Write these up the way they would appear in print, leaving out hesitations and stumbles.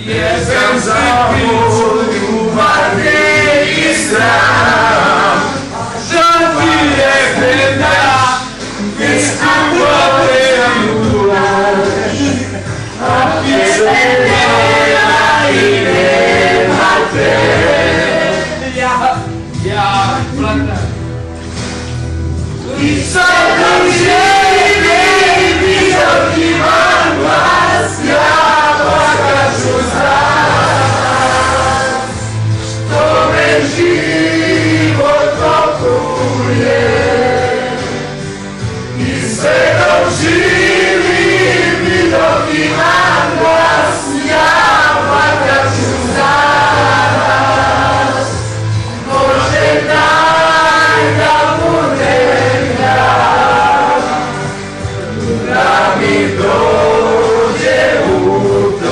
Jesam zavod ljubavi i sram, što ti je predna, iskupovem tuž, a pisenja i nema te. Ja, plata. I sada živim, visok imam glas, ja plakaću zas, što me život okuje. I sve dok živim i dok imam glas, ja plakaću zas, može daj da budem ja, da mi dođe utorak.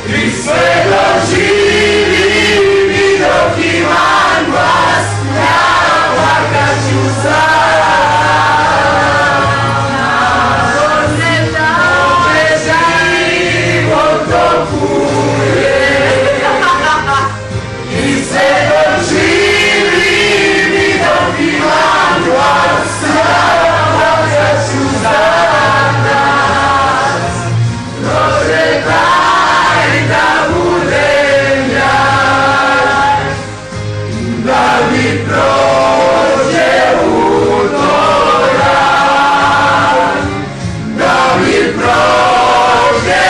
I sve dok živim i dok imam glas, ja plakaću zas, može život okuje. I sve dok živim i dok imam glas, ja plakaću zas, može daj da budem ja, da mi prođe utorak, da mi prođe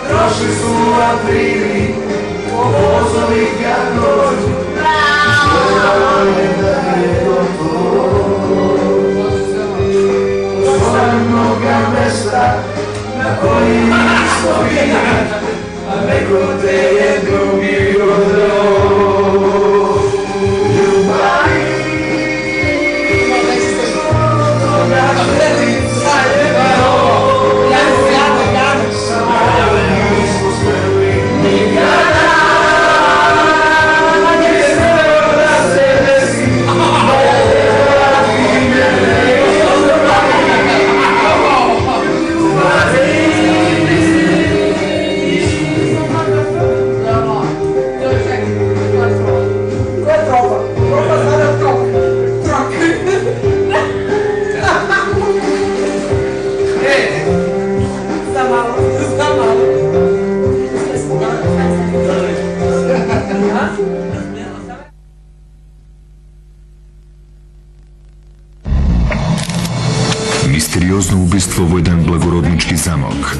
prošli su aprili, opozovi kad dođu, izgledalo je da je gotovo. Postoje mnoga mesta na kojima nismo bili, a neko te je drugi gotovo. Ljubavi, toga želica je bilo. Misteriozno ubistvo во еден благороднички замок.